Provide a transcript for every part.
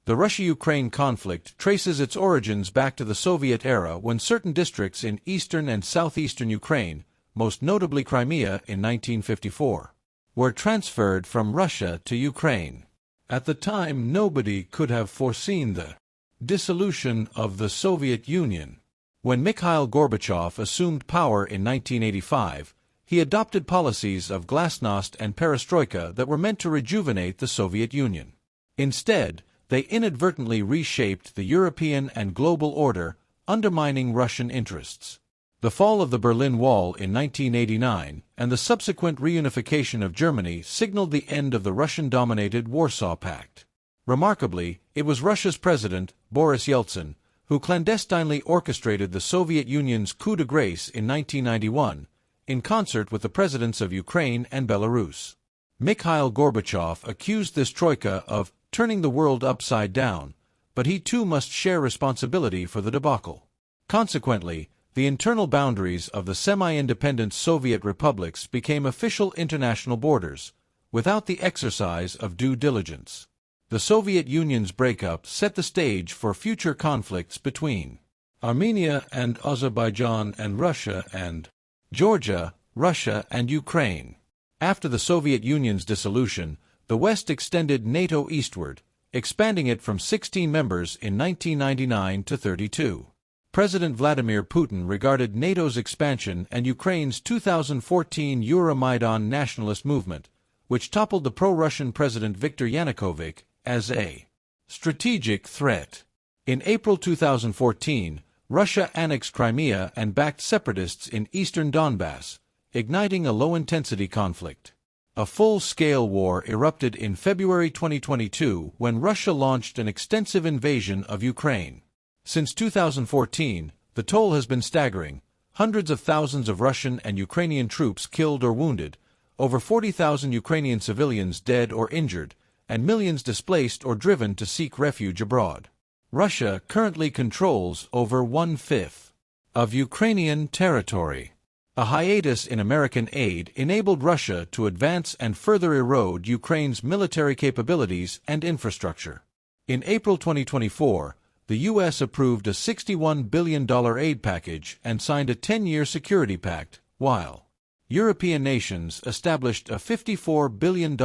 The Russia-Ukraine conflict traces its origins back to the Soviet era when certain districts in eastern and southeastern Ukraine, most notably Crimea in 1954, were transferred from Russia to Ukraine. At the time, nobody could have foreseen the dissolution of the Soviet Union. When Mikhail Gorbachev assumed power in 1985, he adopted policies of glasnost and perestroika that were meant to rejuvenate the Soviet Union. Instead, they inadvertently reshaped the European and global order, undermining Russian interests. The fall of the Berlin Wall in 1989 and the subsequent reunification of Germany signaled the end of the Russian-dominated Warsaw Pact. Remarkably, it was Russia's president, Boris Yeltsin, who clandestinely orchestrated the Soviet Union's coup de grace in 1991, in concert with the presidents of Ukraine and Belarus. Mikhail Gorbachev accused this troika of turning the world upside down, but he too must share responsibility for the debacle. Consequently, the internal boundaries of the semi-independent Soviet republics became official international borders, without the exercise of due diligence. The Soviet Union's breakup set the stage for future conflicts between Armenia and Azerbaijan and Russia and Georgia, Russia and Ukraine. After the Soviet Union's dissolution, the West extended NATO eastward, expanding it from 16 members in 1999 to 32. President Vladimir Putin regarded NATO's expansion and Ukraine's 2014 Euromaidan nationalist movement, which toppled the pro-Russian President Viktor Yanukovych, as a strategic threat. In April 2014, Russia annexed Crimea and backed separatists in eastern Donbass, igniting a low-intensity conflict. A full-scale war erupted in February 2022 when Russia launched an extensive invasion of Ukraine. Since 2014, the toll has been staggering: hundreds of thousands of Russian and Ukrainian troops killed or wounded, over 40,000 Ukrainian civilians dead or injured, and millions displaced or driven to seek refuge abroad. Russia currently controls over 1/5 of Ukrainian territory. A hiatus in American aid enabled Russia to advance and further erode Ukraine's military capabilities and infrastructure. In April 2024, the U.S. approved a $61 billion aid package and signed a 10-year security pact, while European nations established a $54 billion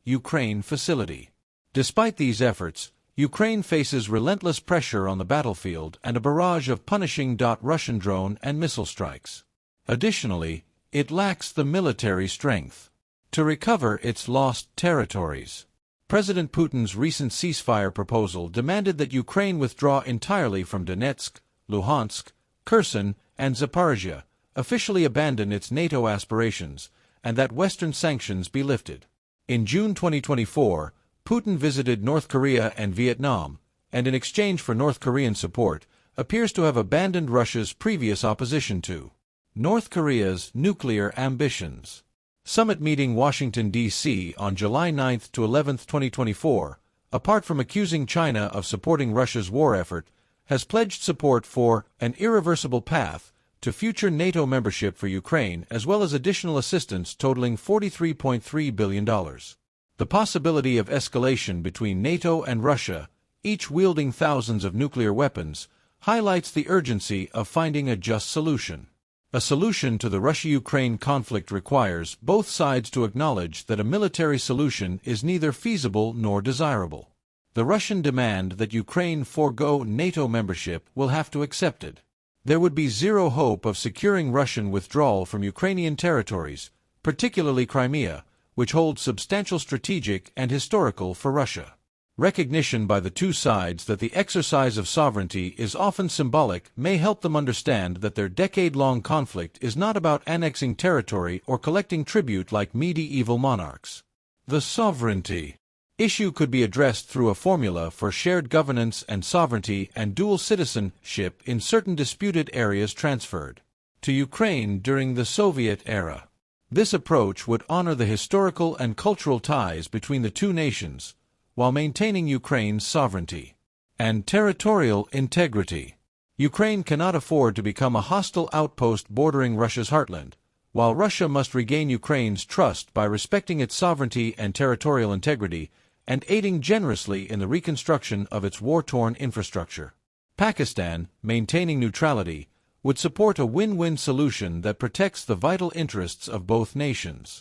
Ukraine facility. Despite these efforts, Ukraine faces relentless pressure on the battlefield and a barrage of punishing Russian drone and missile strikes. Additionally, it lacks the military strength to recover its lost territories. President Putin's recent ceasefire proposal demanded that Ukraine withdraw entirely from Donetsk, Luhansk, Kherson, and Zaporizhia, officially abandon its NATO aspirations, and that Western sanctions be lifted. In June 2024, Putin visited North Korea and Vietnam, and in exchange for North Korean support, appears to have abandoned Russia's previous opposition to North Korea's nuclear ambitions. Summit meeting Washington, D.C. on July 9 to 11, 2024, apart from accusing China of supporting Russia's war effort, has pledged support for an irreversible path to future NATO membership for Ukraine, as well as additional assistance totaling $43.3 billion. The possibility of escalation between NATO and Russia, each wielding thousands of nuclear weapons, highlights the urgency of finding a just solution. A solution to the Russia-Ukraine conflict requires both sides to acknowledge that a military solution is neither feasible nor desirable. The Russian demand that Ukraine forego NATO membership will have to accept it. There would be zero hope of securing Russian withdrawal from Ukrainian territories, particularly Crimea, which holds substantial strategic and historical for Russia. Recognition by the two sides that the exercise of sovereignty is often symbolic may help them understand that their decade-long conflict is not about annexing territory or collecting tribute like medieval monarchs. The sovereignty issue could be addressed through a formula for shared governance and sovereignty and dual citizenship in certain disputed areas transferred to Ukraine during the Soviet era. This approach would honor the historical and cultural ties between the two nations, while maintaining Ukraine's sovereignty and territorial integrity. Ukraine cannot afford to become a hostile outpost bordering Russia's heartland, while Russia must regain Ukraine's trust by respecting its sovereignty and territorial integrity and aiding generously in the reconstruction of its war-torn infrastructure. Pakistan, maintaining neutrality, would support a win-win solution that protects the vital interests of both nations.